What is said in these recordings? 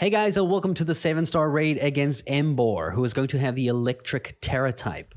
Hey guys, and welcome to the 7-star raid against Emboar, who is going to have the electric Tera type.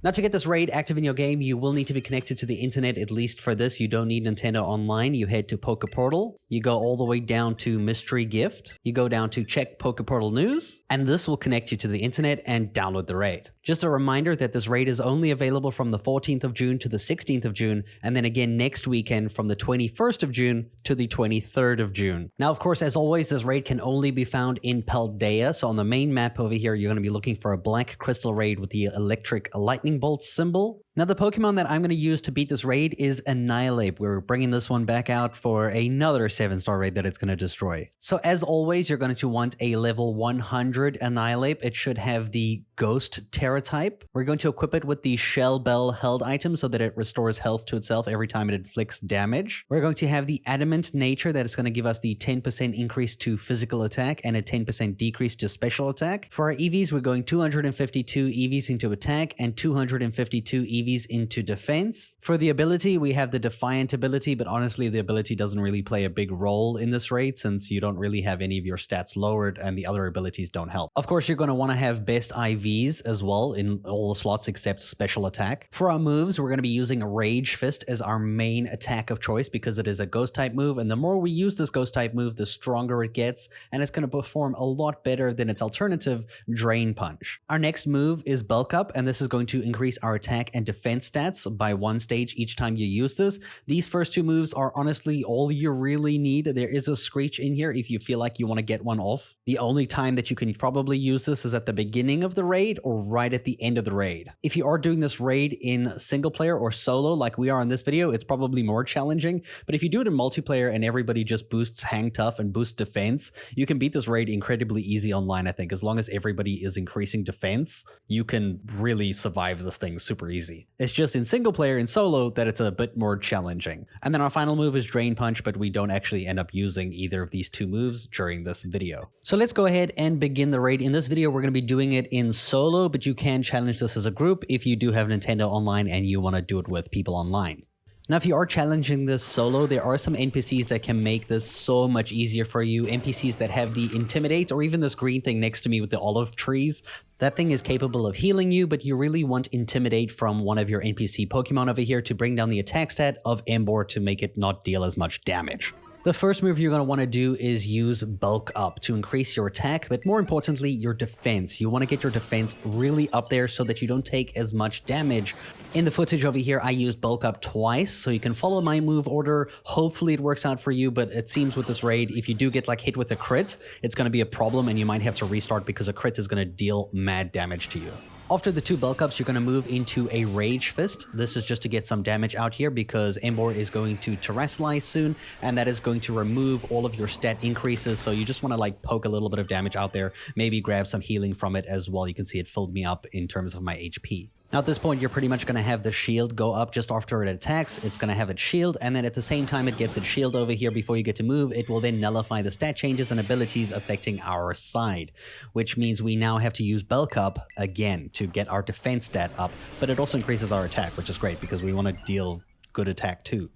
Now, to get this raid active in your game, you will need to be connected to the internet. At least for this, you don't need Nintendo Online. You head to Pokeportal, you go all the way down to Mystery Gift, you go down to check Pokeportal News, and this will connect you to the internet and download the raid. Just a reminder that this raid is only available from the 14th of June to the 16th of June, and then again next weekend from the 21st of June to the 23rd of June. Now, of course, as always, this raid can only be found in Paldea, so on the main map over here, you're going to be looking for a black crystal raid with the electric lightning bolt symbol. Now, the Pokemon that I'm going to use to beat this raid is Annihilape. We're bringing this one back out for another 7-star raid that it's going to destroy. So as always, you're going to want a level 100 Annihilape. It should have the Ghost Tera type. We're going to equip it with the Shell Bell held item so that it restores health to itself every time it inflicts damage. We're going to have the Adamant nature that is going to give us the 10% increase to physical attack and a 10% decrease to special attack. For our EVs, we're going 252 EVs into attack and 252 EVs into defense. For the ability, we have the Defiant ability, but honestly, the ability doesn't really play a big role in this raid since you don't really have any of your stats lowered and the other abilities don't help. Of course, you're going to want to have best IVs as well in all the slots except special attack. For our moves, we're going to be using Rage Fist as our main attack of choice because it is a ghost type move, and the more we use this ghost type move, the stronger it gets, and it's going to perform a lot better than its alternative, Drain Punch. Our next move is Bulk Up, and this is going to increase our attack and defense stats by 1 stage each time you use this. These first two moves are honestly all you really need. There is a Screech in here if you feel like you want to get one off. The only time that you can probably use this is at the beginning of the raid or right at the end of the raid. If you are doing this raid in single player or solo like we are in this video, it's probably more challenging, but if you do it in multiplayer and everybody just boosts Hang Tough and boosts defense, you can beat this raid incredibly easy online. I think as long as everybody is increasing defense, you can really survive this thing super easy. It's just in single player and solo that it's a bit more challenging. And then our final move is Drain Punch, but we don't actually end up using either of these two moves during this video. So let's go ahead and begin the raid. In this video, we're going to be doing it in solo, but you can challenge this as a group if you do have Nintendo Online and you want to do it with people online. Now, if you are challenging this solo, there are some NPCs that can make this so much easier for you. NPCs that have the Intimidate, or even this green thing next to me with the olive trees. That thing is capable of healing you, but you really want Intimidate from one of your NPC Pokemon over here to bring down the attack stat of Emboar to make it not deal as much damage. The first move you're going to want to do is use Bulk Up to increase your attack, but more importantly, your defense. You want to get your defense really up there so that you don't take as much damage. In the footage over here, I used Bulk Up twice, so you can follow my move order. Hopefully it works out for you, but it seems with this raid, if you do get like hit with a crit, it's going to be a problem and you might have to restart because a crit is going to deal mad damage to you. After the 2 bulk ups, you're going to move into a Rage Fist. This is just to get some damage out here because Emboar is going to Terastallize soon, and that is going to remove all of your stat increases. So you just want to like poke a little bit of damage out there, maybe grab some healing from it as well. You can see it filled me up in terms of my HP. Now at this point, you're pretty much going to have the shield go up just after it attacks. It's going to have its shield, and then at the same time it gets its shield over here before you get to move, it will then nullify the stat changes and abilities affecting our side, which means we now have to use Bulk Up again to get our defense stat up, but it also increases our attack, which is great because we want to deal good attack too.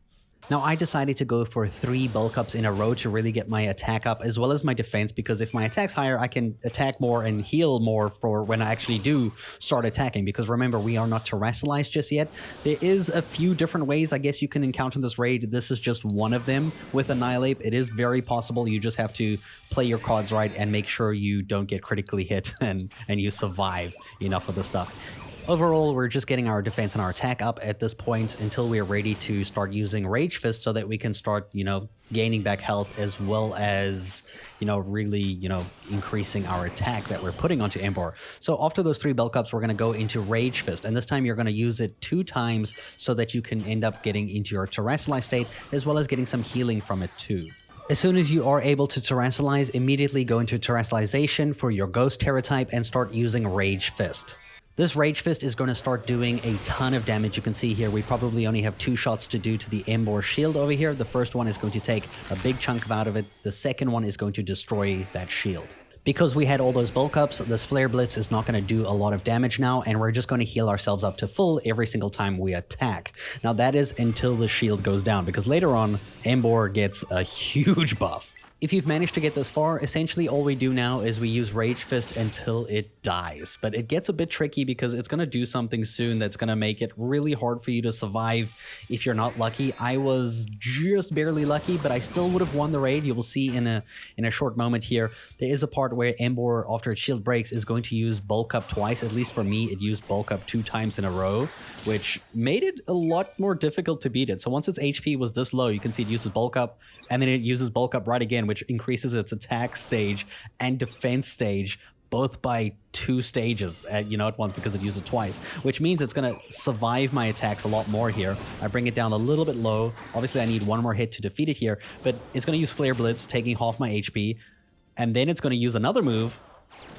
Now, I decided to go for 3 bulk ups in a row to really get my attack up as well as my defense, because if my attack's higher, I can attack more and heal more for when I actually do start attacking, because remember, we are not Terastallized just yet. There is a few different ways I guess you can encounter this raid. This is just one of them with Annihilape. It is very possible. You just have to play your cards right and make sure you don't get critically hit and you survive enough of the stuff. Overall, we're just getting our defense and our attack up at this point until we are ready to start using Rage Fist so that we can start, gaining back health as well as, really, increasing our attack that we're putting onto Emboar. So after those 3 bulk ups, we're going to go into Rage Fist, and this time you're going to use it 2 times so that you can end up getting into your Terastallize state as well as getting some healing from it too. As soon as you are able to Terastallize, immediately go into Terastallization for your Ghost Tera type and start using Rage Fist. This Rage Fist is going to start doing a ton of damage. You can see here we probably only have 2 shots to do to the Emboar shield over here. The first one is going to take a big chunk out of it. The second one is going to destroy that shield. Because we had all those bulk ups, this Flare Blitz is not going to do a lot of damage now, and we're just going to heal ourselves up to full every single time we attack. Now that is until the shield goes down, because later on, Emboar gets a huge buff. If you've managed to get this far, essentially all we do now is we use Rage Fist until it dies. But it gets a bit tricky because it's going to do something soon that's going to make it really hard for you to survive if you're not lucky. I was just barely lucky, but I still would have won the raid. You will see in a short moment here, there is a part where Emboar, after its shield breaks, is going to use Bulk Up twice. At least for me, it used Bulk Up 2 times in a row, which made it a lot more difficult to beat it. So once its HP was this low, you can see it uses Bulk Up, and then it uses Bulk Up right again, which increases its attack stage and defense stage both by 2 stages at once, because it used it twice, which means it's going to survive my attacks a lot more here. I bring it down a little bit low. Obviously, I need 1 more hit to defeat it here, but it's going to use Flare Blitz, taking half my HP, and then it's going to use another move,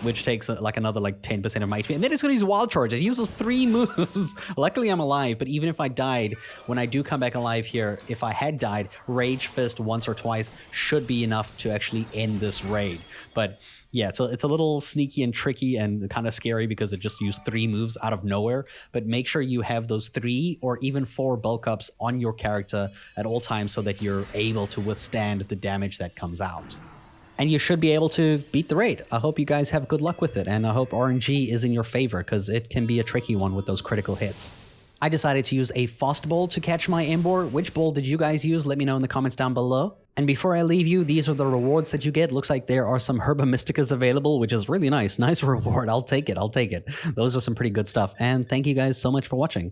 which takes another 10% of my HP. And then it's going to use Wild Charge. It uses 3 moves. Luckily, I'm alive, but even if I died, when I do come back alive here, if I had died, Rage Fist once or twice should be enough to actually end this raid. But yeah, it's a little sneaky and tricky and kind of scary because it just used 3 moves out of nowhere. But make sure you have those 3 or even 4 bulk ups on your character at all times so that you're able to withstand the damage that comes out. And you should be able to beat the raid. I hope you guys have good luck with it, and I hope RNG is in your favor, because it can be a tricky one with those critical hits. I decided to use a Frost Bolt to catch my Emboar. Which bolt did you guys use? Let me know in the comments down below. And before I leave you, these are the rewards that you get. Looks like there are some Herba Mysticas available, which is really nice. Nice reward. I'll take it. Those are some pretty good stuff. And thank you guys so much for watching.